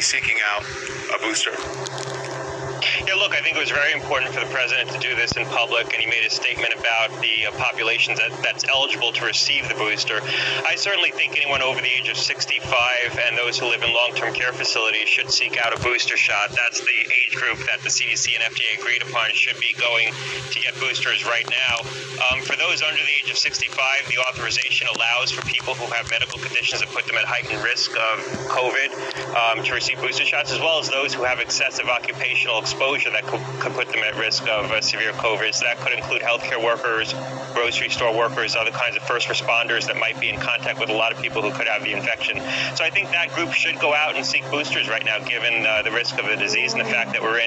be seeking out a booster? Yeah, look, I think it was very important for the president to do this in public, and he made a statement about the populations that's eligible to receive the booster. I certainly think anyone over the age of 65 and those who live in long-term care facilities should seek out a booster shot. That's the age group that the CDC and FDA agreed upon should be going to get boosters right now. For those under the age of 65, the authorization allows for people who have medical conditions that put them at heightened risk of COVID to receive booster shots, as well as those who have excessive occupational exposure that could put them at risk of severe COVID. So that could include healthcare workers, grocery store workers, other kinds of first responders that might be in contact with a lot of people who could have the infection. So I think that group should go out and seek boosters right now, given the risk of the disease and the fact that we're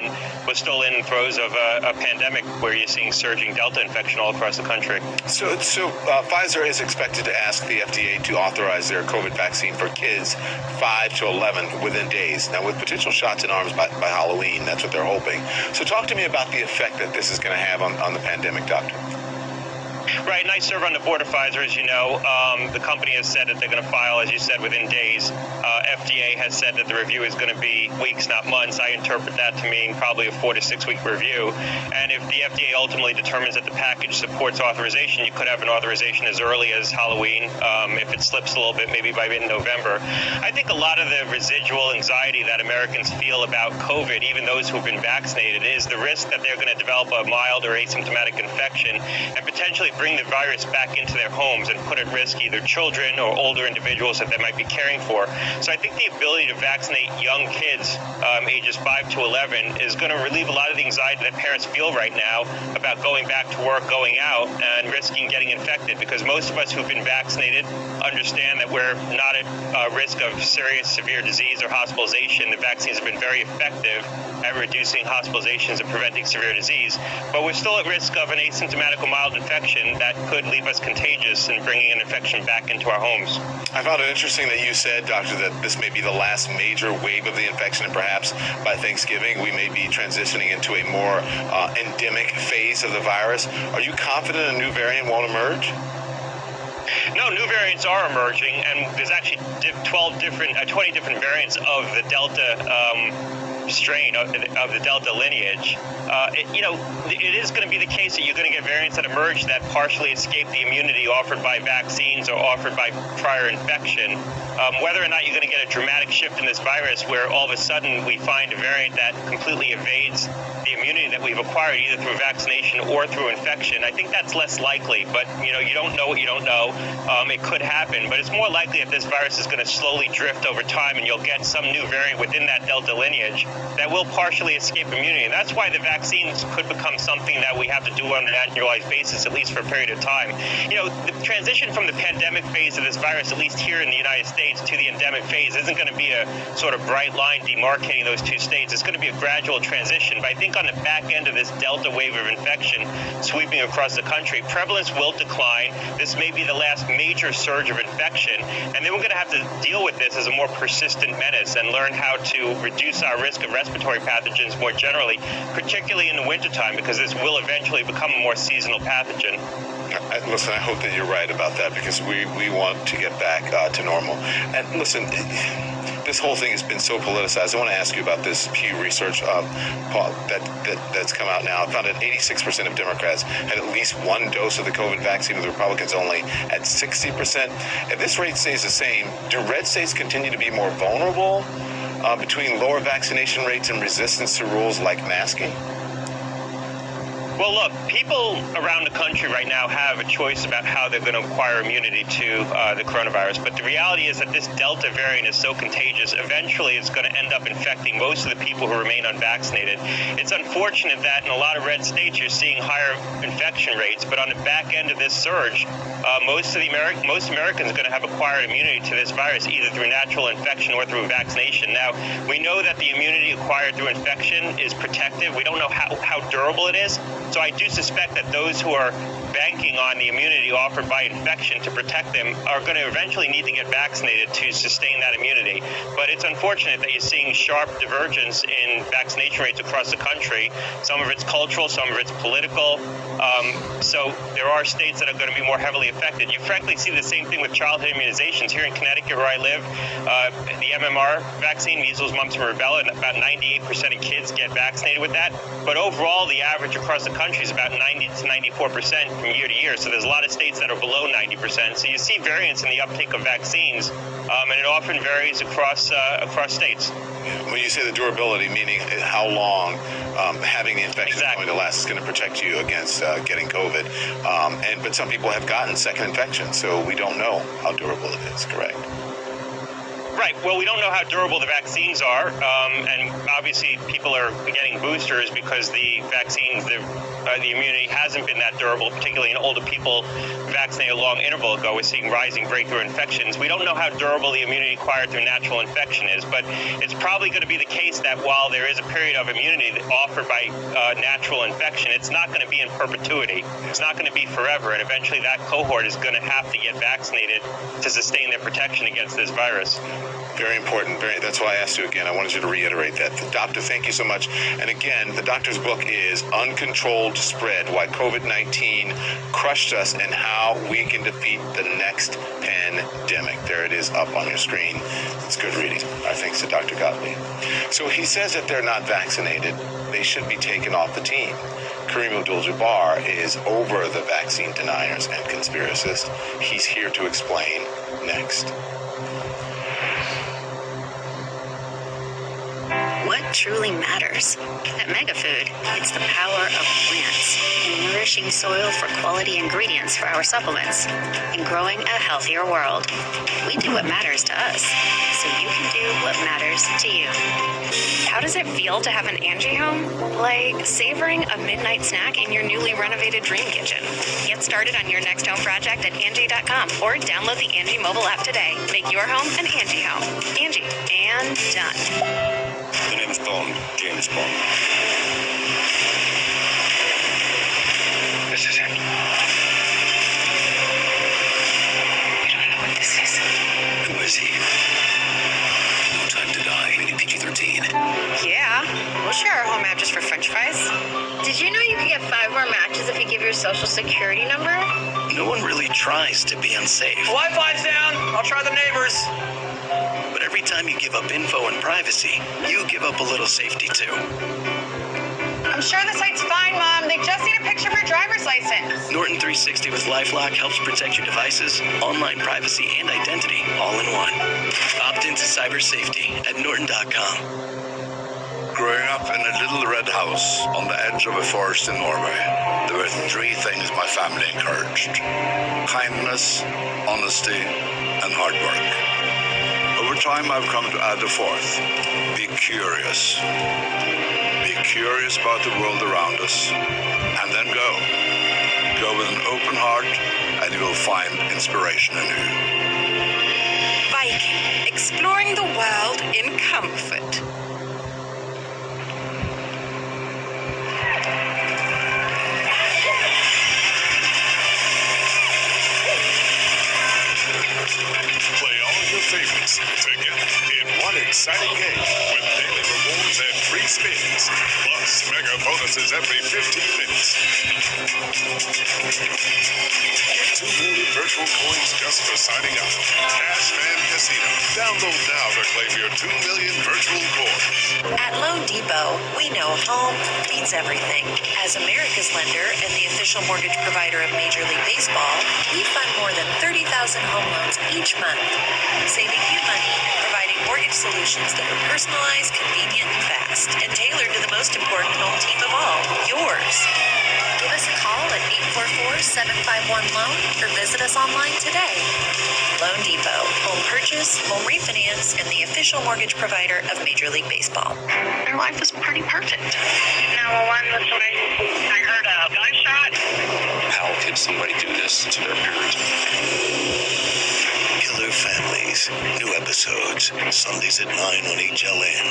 still in the throes of a pandemic where you're seeing surging Delta infection all across the country. So Pfizer is expected to ask the FDA to authorize their COVID vaccine for kids 5 to 11 within days. Now, with potential shots in arms by Halloween, that's what they're hoping. So talk to me about the effect that this is going to have on the pandemic, Doctor. Right, and I serve on the board of Pfizer, as you know. The company has said that they're going to file, as you said, within days. FDA has said that the review is going to be weeks, not months. I interpret that to mean probably a 4 to 6 week review. And if the FDA ultimately determines that the package supports authorization, you could have an authorization as early as Halloween. If it slips a little bit, maybe by mid-November. I think a lot of the residual anxiety that Americans feel about COVID, even those who've been vaccinated, is the risk that they're going to develop a mild or asymptomatic infection and potentially bring the virus back into their homes and put at risk either children or older individuals that they might be caring for. So I think the ability to vaccinate young kids, ages 5 to 11, is going to relieve a lot of the anxiety that parents feel right now about going back to work, going out, and risking getting infected, because most of us who've been vaccinated understand that we're not at risk of serious, severe disease or hospitalization. The vaccines have been very effective at reducing hospitalizations and preventing severe disease, but we're still at risk of an asymptomatic or mild infection that could leave us contagious and bringing an infection back into our homes. I found it interesting that you said, Doctor, that this may be the last major wave of the infection, and perhaps by Thanksgiving we may be transitioning into a more endemic phase of the virus. Are you confident a new variant won't emerge? No, new variants are emerging, and there's actually 20 different variants of the Delta strain of the Delta lineage. It is going to be the case that you're going to get variants that emerge that partially escape the immunity offered by vaccines or offered by prior infection. Whether or not you're going to get a dramatic shift in this virus where all of a sudden we find a variant that completely evades the immunity that we've acquired either through vaccination or through infection, I think that's less likely. But, you don't know what you don't know. It could happen, but it's more likely that this virus is going to slowly drift over time and you'll get some new variant within that Delta lineage that will partially escape immunity. And that's why the vaccines could become something that we have to do on an annualized basis, at least for a period of time. The transition from the pandemic phase of this virus, at least here in the United States, to the endemic phase isn't going to be a sort of bright line demarcating those two states. It's going to be a gradual transition. But I think on the back end of this Delta wave of infection sweeping across the country, prevalence will decline. This may be the last major surge of infection, and then we're going to have to deal with this as a more persistent menace and learn how to reduce our risk of respiratory pathogens more generally, particularly in the wintertime, because this will eventually become a more seasonal pathogen. Listen, I hope that you're right about that, because we want to get back to normal. And listen, this whole thing has been so politicized. I want to ask you about this Pew Research that's come out now. I found that 86% of Democrats had at least one dose of the COVID vaccine, with Republicans only at 60%. If this rate stays the same, do red states continue to be more vulnerable between lower vaccination rates and resistance to rules like masking? Well, look, people around the country right now have a choice about how they're going to acquire immunity to the coronavirus. But the reality is that this Delta variant is so contagious, eventually it's going to end up infecting most of the people who remain unvaccinated. It's unfortunate that in a lot of red states you're seeing higher infection rates, but on the back end of this surge, most Americans are going to have acquired immunity to this virus, either through natural infection or through vaccination. Now, we know that the immunity acquired through infection is protective. We don't know how durable it is. So I do suspect that those who are banking on the immunity offered by infection to protect them are going to eventually need to get vaccinated to sustain that immunity. But it's unfortunate that you're seeing sharp divergence in vaccination rates across the country. Some of it's cultural, some of it's political. So there are states that are going to be more heavily affected. You frankly see the same thing with childhood immunizations. Here in Connecticut, where I live, the MMR vaccine, measles, mumps, and rubella, and about 98% of kids get vaccinated with that. But overall, the average across the country is about 90 to 94% from year to year. So there's a lot of states that are below 90%. So you see variance in the uptake of vaccines, and it often varies across states. When you say the durability, meaning how long having the infection is going to last, is going to protect you against getting COVID. But some people have gotten second infections, so we don't know how durable it is, correct? Right. Well, we don't know how durable the vaccines are, and obviously people are getting boosters because the vaccines, the immunity hasn't been that durable, particularly in older people vaccinated a long interval ago. We're seeing rising breakthrough infections. We don't know how durable the immunity acquired through natural infection is, but it's probably going to be the case that while there is a period of immunity offered by natural infection, it's not going to be in perpetuity. It's not going to be forever, and eventually that cohort is going to have to get vaccinated to sustain their protection against this virus. Very important. That's why I asked you again. I wanted you to reiterate that. Doctor, thank you so much. And again, the doctor's book is Uncontrolled Spread, Why COVID-19 Crushed Us and How We Can Defeat the Next Pandemic. There it is up on your screen. It's good reading. Our thanks to Dr. Gottlieb. So he says if they're not vaccinated, they should be taken off the team. Kareem Abdul-Jabbar is over the vaccine deniers and conspiracists. He's here to explain next. What truly matters? At Megafood, it's the power of plants and nourishing soil for quality ingredients for our supplements and growing a healthier world. We do what matters to us, so you can do what matters to you. How does it feel to have an Angie home? Like savoring a midnight snack in your newly renovated dream kitchen. Get started on your next home project at Angie.com or download the Angie mobile app today. Make your home an Angie home. Angie, and done. My name's Bond, James Bond. This is him. You don't know what this is. Who is he? No Time to Die, rated PG-13. Yeah, we'll share our home app just for french fries. Did you know you can get 5 more matches if you give your social security number? No one really tries to be unsafe. Wi-Fi's down. I'll try the neighbors. But every time you give up info and privacy, you give up a little safety too. I'm sure the site's fine, Mom. They just need a picture of your driver's license. Norton 360 with LifeLock helps protect your devices, online privacy, and identity all in one. Opt into cyber safety at Norton.com. Growing up in a little red house on the edge of a forest in Norway, there were 3 things my family encouraged: kindness, honesty, and hard work. Over time, I've come to add a 4th: be curious. Be curious about the world around us, and then go. Go with an open heart, and you will find inspiration anew. Viking, exploring the world in comfort. Play all your favorites together in one exciting game with daily rewards and free spins, plus mega bonuses every 15 minutes. Get 2 million virtual coins just for signing up. Cashman Casino. Download now to claim your 2 million virtual coins. At Loan Depot, we know home means everything. As America's lender and the official mortgage provider of Major League Baseball, we fund more than 30,000 home loans each month, saving you money and providing mortgage solutions that are personalized, convenient, and fast, and tailored to the most important home team of all, yours. Give us a call at 844-751-LOAN or visit us online today. Loan Depot, home purchase, home refinance, and the official mortgage provider of Major League Baseball. Their life was pretty perfect. 911, this way. I heard a gunshot. How could somebody do this to their parents? Killer Families. New episodes. Sundays at 9 on HLN.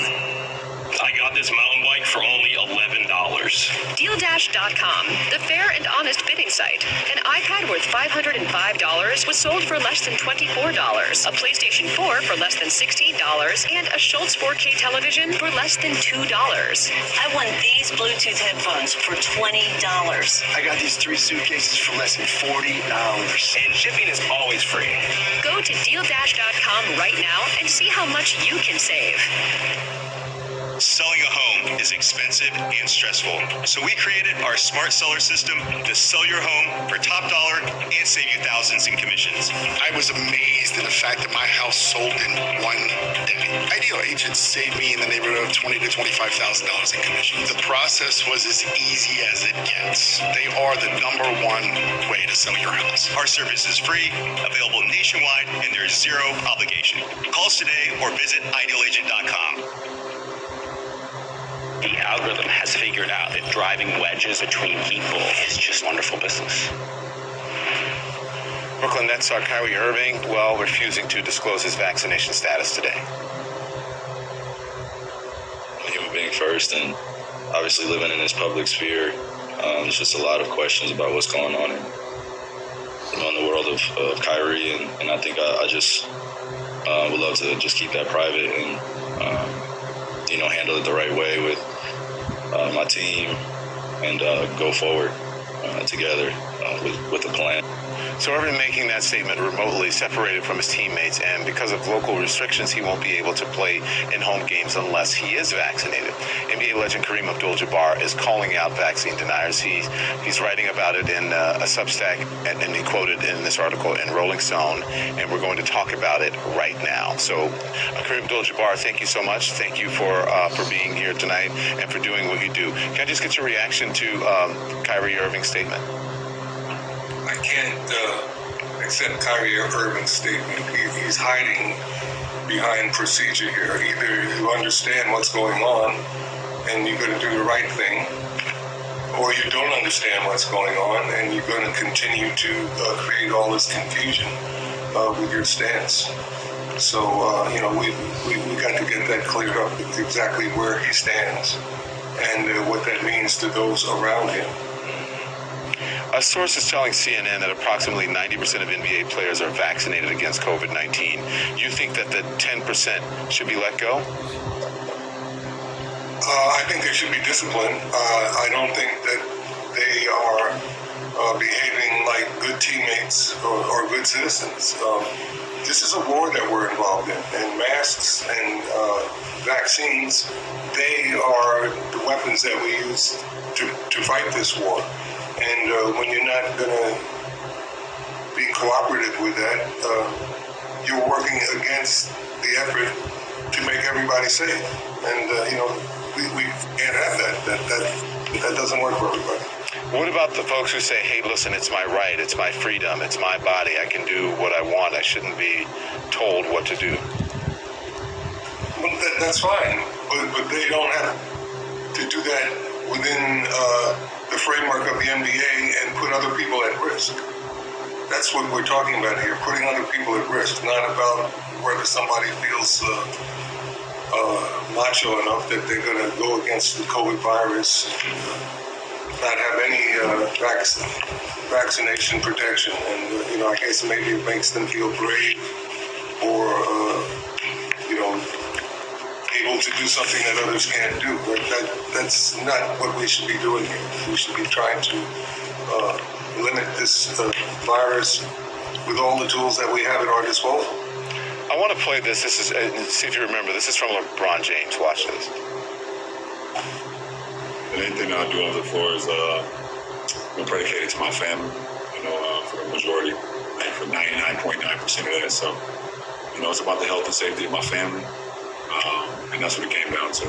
I got this mountain bike for only $11. DealDash.com, the fair and honest bidding site. An iPad worth $505 was sold for less than $24, a PlayStation 4 for less than $16, and a Schultz 4K television for less than $2. I won these Bluetooth headphones for $20. I got these 3 suitcases for less than $40. And shipping is always free. Go to DealDash.com right now and see how much you can save. Selling a home is expensive and stressful, so we created our Smart Seller system to sell your home for top dollar and save you thousands in commissions. I was amazed at the fact that my house sold in one day. Ideal agents saved me in the neighborhood of $20,000 to $25,000 in commissions. The process was as easy as it gets. They are the #1 way to sell your house. Our service is free, available nationwide, and there's zero obligation. Call us today or visit idealagent.com. The algorithm has figured out that driving wedges between people is just wonderful business. Brooklyn Nets star Kyrie Irving, refusing to disclose his vaccination status today. A human being first, and obviously living in this public sphere, there's just a lot of questions about what's going on in the world of Kyrie, and I think I just would love to just keep that private and handle it the right way with my team and go forward together with a plan. So Irving making that statement remotely, separated from his teammates, and because of local restrictions, he won't be able to play in home games unless he is vaccinated. NBA legend Kareem Abdul-Jabbar is calling out vaccine deniers. He's writing about it in a Substack, and he quoted in this article in Rolling Stone, and we're going to talk about it right now. So Kareem Abdul-Jabbar, thank you so much. Thank you for being here tonight and for doing what you do. Can I just get your reaction to Kyrie Irving's statement? I can't accept Kyrie Irving's statement. He's hiding behind procedure here. Either you understand what's going on and you're going to do the right thing, or you don't understand what's going on and you're going to continue to create all this confusion with your stance. So, we got to get that cleared up, exactly where he stands and what that means to those around him. A source is telling CNN that approximately 90% of NBA players are vaccinated against COVID-19. You think that the 10% should be let go? I think they should be disciplined. I don't think that they are behaving like good teammates or good citizens. This is a war that we're involved in, and masks and vaccines, they are the weapons that we use to fight this war. And when you're not going to be cooperative with that, you're working against the effort to make everybody safe. And, we can't have that. That doesn't work for everybody. What about the folks who say, hey, listen, it's my right, it's my freedom, it's my body, I can do what I want, I shouldn't be told what to do? Well, that's fine, but they don't have to do that within the framework of the NBA and put other people at risk. That's what we're talking about here, putting other people at risk, not about whether somebody feels macho enough that they're going to go against the COVID virus, not have any vaccination protection. And, I guess maybe it makes them feel brave or, able to do something that others can't do. But that's not what we should be doing here. We should be trying to limit this virus with all the tools that we have at our disposal. I want to play this. This is, see if you remember, this is from LeBron James. Watch this. Anything I do on the floor is predicated to my family, for the majority, and for 99.9% of that. So, it's about the health and safety of my family. And that's what it came down to.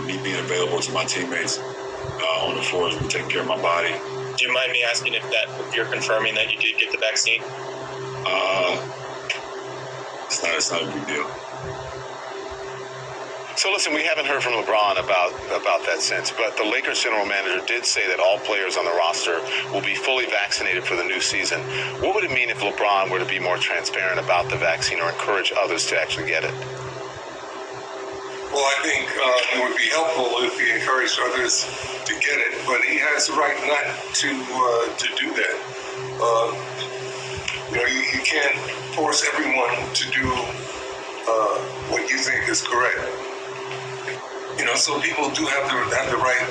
Me being available to my teammates on the floor, taking care of my body. Do you mind me asking if you're confirming that you did get the vaccine? It's not a big deal. So listen, we haven't heard from LeBron about that since, but the Lakers general manager did say that all players on the roster will be fully vaccinated for the new season. What would it mean if LeBron were to be more transparent about the vaccine or encourage others to actually get it? Well, I think it would be helpful if he encouraged others to get it, but he has the right not to do that. You can't force everyone to do what you think is correct. So people do have the right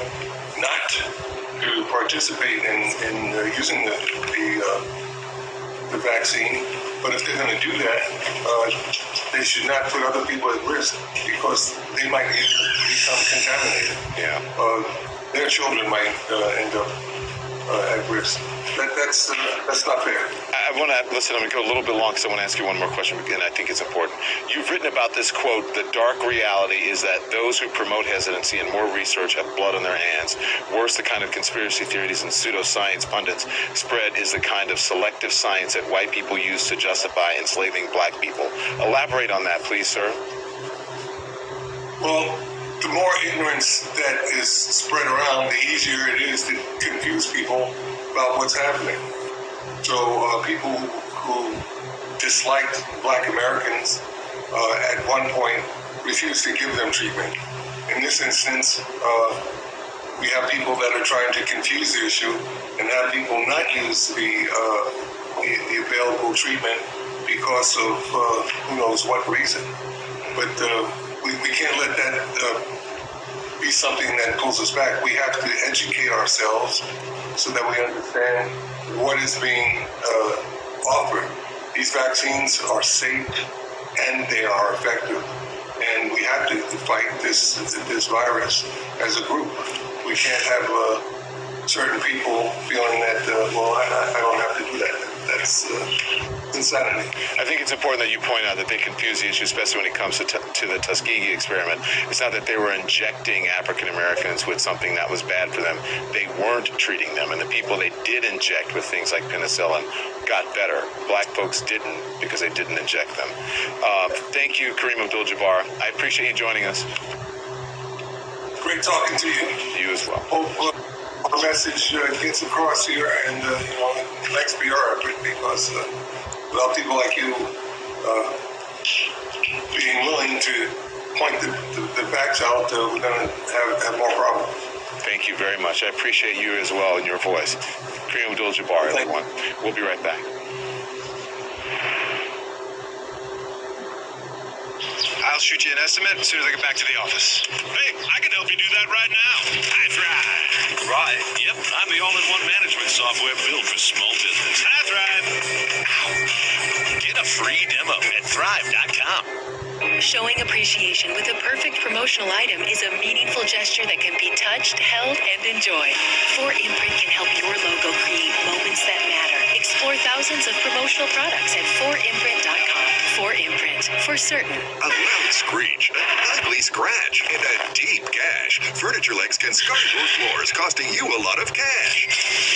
not to participate in using the vaccine. But if they're going to do that, they should not put other people at risk because they might become contaminated. Yeah. Their children might end up at risk. That's not fair. I want to listen. I'm going to go a little bit long because I want to ask you one more question, and I think it's important. You've written about this quote: "The dark reality is that those who promote hesitancy and more research have blood on their hands. Worse, the kind of conspiracy theories and pseudoscience pundits spread is the kind of selective science that white people use to justify enslaving black people." Elaborate on that, please, sir. Well, the more ignorance that is spread around, the easier it is to confuse people about what's happening. So people who disliked black Americans at one point refused to give them treatment. In this instance, we have people that are trying to confuse the issue and have people not use the available treatment because of who knows what reason. But we can't let that be something that pulls us back. We have to educate ourselves so that we understand what is being offered. These vaccines are safe and they are effective, and we have to fight this virus as a group. We can't have certain people feeling that I don't have to do that. That's insanity. I think it's important that you point out that they confuse the issue, especially when it comes to the Tuskegee experiment. It's not that they were injecting African Americans with something that was bad for them. They weren't treating them, and the people they did inject with things like penicillin got better. Black folks didn't because they didn't inject them. Thank you, Kareem Abdul-Jabbar. I appreciate you joining us. Great talking to you. You as well. Hope our message gets across here, and thanks for your effort, because without people like you being willing to point the facts out, we're going to have more problems. Thank you very much. I appreciate you as well and your voice. Kareem Abdul-Jabbar, everyone. We'll be right back. I'll shoot you an estimate as soon as I get back to the office. Hey, I can help you do that right now. I Thrive. Right. Yep, I'm the all-in-one management software built for small business. I Thrive. Ow. Get a free demo at Thrive.com. Showing appreciation with a perfect promotional item is a meaningful gesture that can be touched, held, and enjoyed. 4imprint can help your logo create moments that matter. Explore thousands of promotional products at 4imprint.com. 4imprint, for certain. A loud screech, an ugly scratch, and a deep gash. Furniture Legs can scar your floors, costing you a lot of cash.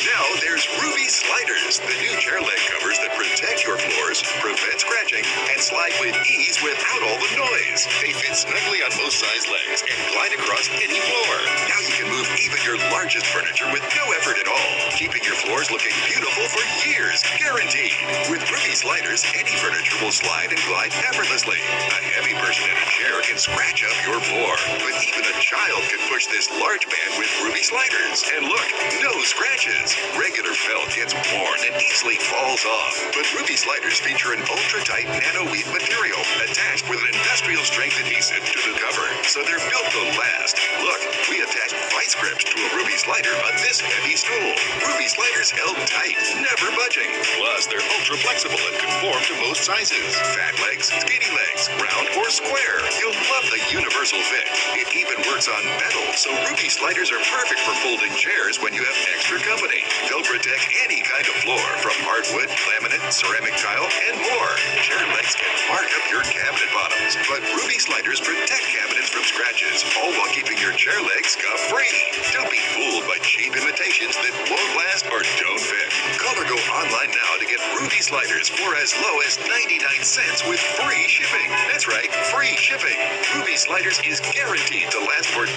Now there's Ruby Sliders, the new chair leg covers that protect your floors, prevent scratching, and slide with ease without all the noise. They fit snugly on most size legs and glide across any floor. Now you can move even your largest furniture with no effort at all, keeping your floors looking beautiful for years, guaranteed. With Ruby Sliders, any furniture will slide and glide effortlessly. A heavy person in a chair can scratch up your floor, but even a child can push this large man with Ruby Sliders. And look, no scratches. Regular felt gets worn and easily falls off, but Ruby Sliders feature an ultra-tight nano-weave material attached with an industrial strength adhesive to the cover, so they're built to last. Look, we attached vice grips to a Ruby Slider on this heavy stool. Ruby Sliders held tight, never budging. Plus, they're ultra flexible and conform to most sizes. Fat legs, skinny legs, round or square. You'll love the universal fit. It even works on metal, so Ruby Sliders are perfect for folding chairs when you have extra company. They'll protect any kind of floor, from hardwood, laminate, ceramic tile, and more. Chair legs can mark up your cabinet bottoms, but Ruby Sliders protect cabinets from scratches, all while keeping your chair legs scuff-free. Don't be fooled by cheap imitations that won't last or don't fit. Call or go online now to get Ruby Sliders for as low as 99 cents with free shipping. That's right, free shipping. Ruby Sliders is guaranteed to last for 10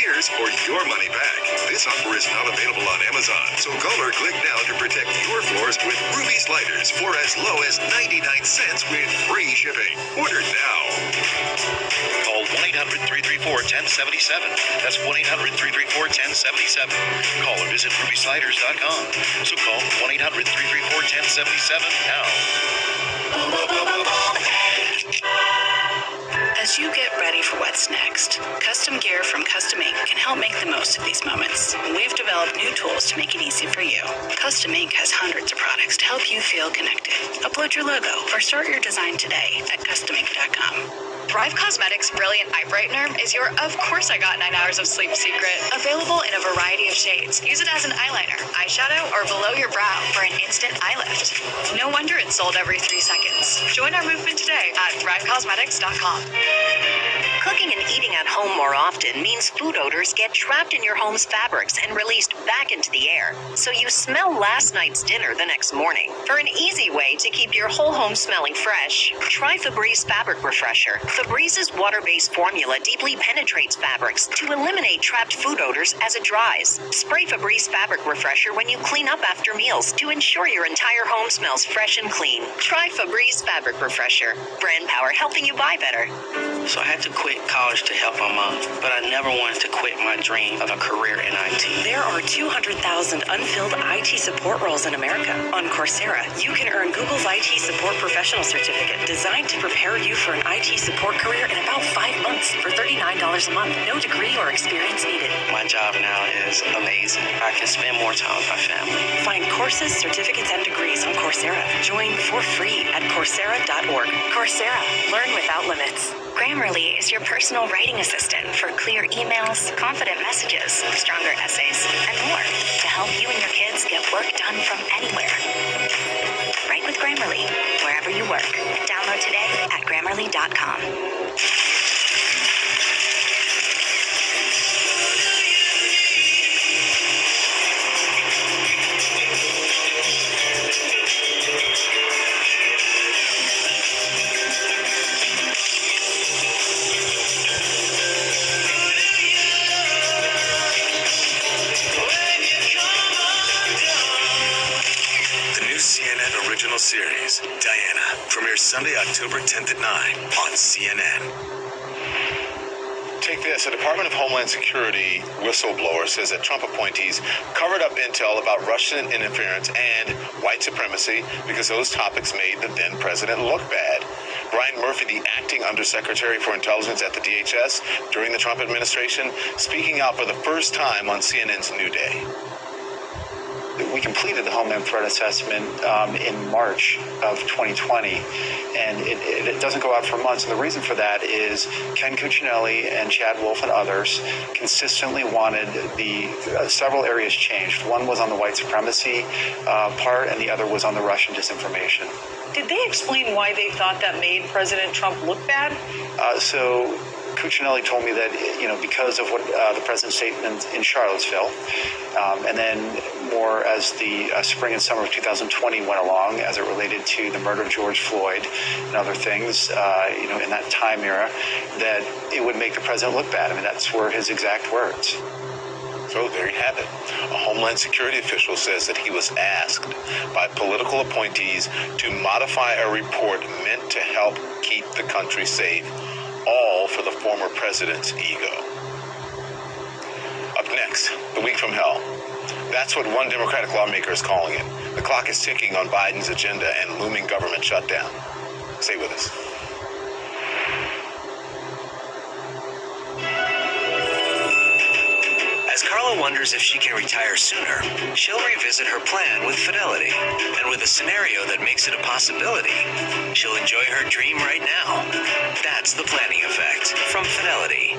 years or your money back. This offer is not available on Amazon, so call or click now to protect your floors with Ruby Sliders for as low as 99 cents with free shipping. Order now. Call 1-800-334-1077. That's 1-800-334-1077. Call or visit RubySliders.com. So call 1-800-334-1077 now. As you get ready for what's next, custom gear from Custom Ink can help make the most of these moments. We've developed new tools to make it easy for you. Custom Ink has hundreds of products to help you feel connected. Upload your logo or start your design today at customink.com. Thrive Cosmetics Brilliant Eye Brightener is your Of Course I Got 9 Hours of Sleep secret. Available in a variety of shades. Use it as an eyeliner, eyeshadow, or below your brow for an instant eye lift. No wonder it's sold every 3 seconds. Join our movement today at thrivecosmetics.com. Cooking and eating at home more often means food odors get trapped in your home's fabrics and released back into the air, so you smell last night's dinner the next morning. For an easy way to keep your whole home smelling fresh, try Febreze Fabric Refresher. Febrez's water-based formula deeply penetrates fabrics to eliminate trapped food odors as it dries. Spray Febreze Fabric Refresher when you clean up after meals to ensure your entire home smells fresh and clean. Try Febreze Fabric Refresher. Brand power helping you buy better. So I had to quit college to help my mom, but I never wanted to quit my dream of a career in IT. There are 200,000 unfilled IT support roles in America. On Coursera, you can earn Google's IT Support Professional Certificate designed to prepare you for an IT support career in about 5 months for $39 a month. No degree or experience needed. My job now is amazing. I can spend more time with my family. Find courses, certificates, and degrees on Coursera. Join for free at Coursera.org. Coursera. Learn without limits. Grammarly is your personal writing assistant for clear emails, confident messages, stronger essays, and more to help you and your kids get work done from anywhere. Write with Grammarly, wherever you work. Download today at Grammarly.com. Original series, Diana, premieres Sunday, October 10th at 9 on CNN. Take this. A Department of Homeland Security whistleblower says that Trump appointees covered up intel about Russian interference and white supremacy because those topics made the then president look bad. Brian Murphy, the acting undersecretary for intelligence at the DHS during the Trump administration, speaking out for the first time on CNN's New Day. We completed the Homeland Threat Assessment in March of 2020, and it doesn't go out for months. And the reason for that is Ken Cuccinelli and Chad Wolf and others consistently wanted the several areas changed. One was on the white supremacy part, and the other was on the Russian disinformation. Did they explain why they thought that made President Trump look bad? So Cuccinelli told me that, because of what the president's statement in Charlottesville, and then more as the spring and summer of 2020 went along, as it related to the murder of George Floyd and other things, in that time era, that it would make the president look bad. I mean, that's were his exact words. So there you have it. A Homeland Security official says that he was asked by political appointees to modify a report meant to help keep the country safe, all for the former president's ego. Up next, the week from hell. That's what one Democratic lawmaker is calling it. The clock is ticking on Biden's agenda and looming government shutdown. Stay with us. As Carla wonders if she can retire sooner, she'll revisit her plan with Fidelity. And with a scenario that makes it a possibility, she'll enjoy her dream right now. That's the planning effect from Fidelity.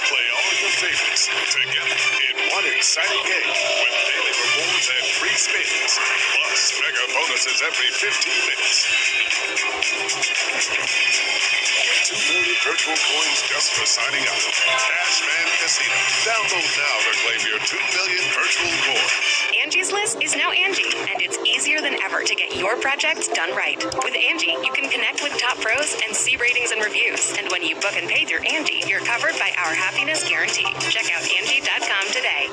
Play all your favorites together in one exciting game with daily rewards and free spins, plus mega bonuses every 15 minutes. Get 2 million virtual coins just for signing up. Cashman Casino. Download now to claim your 2 million virtual coins. Angie's List is now Angie, and it's easier than ever to get your projects done right. With Angie, you can connect with top pros and see ratings and reviews. And when you book and pay through Angie, you're covered by our happiness guarantee. Check out Angie.com today.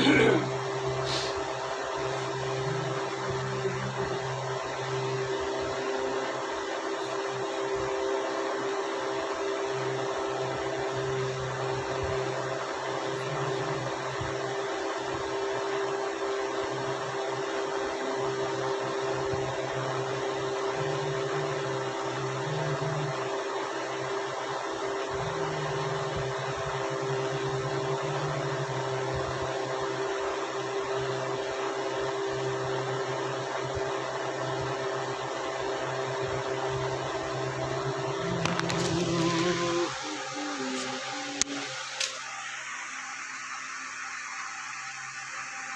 today.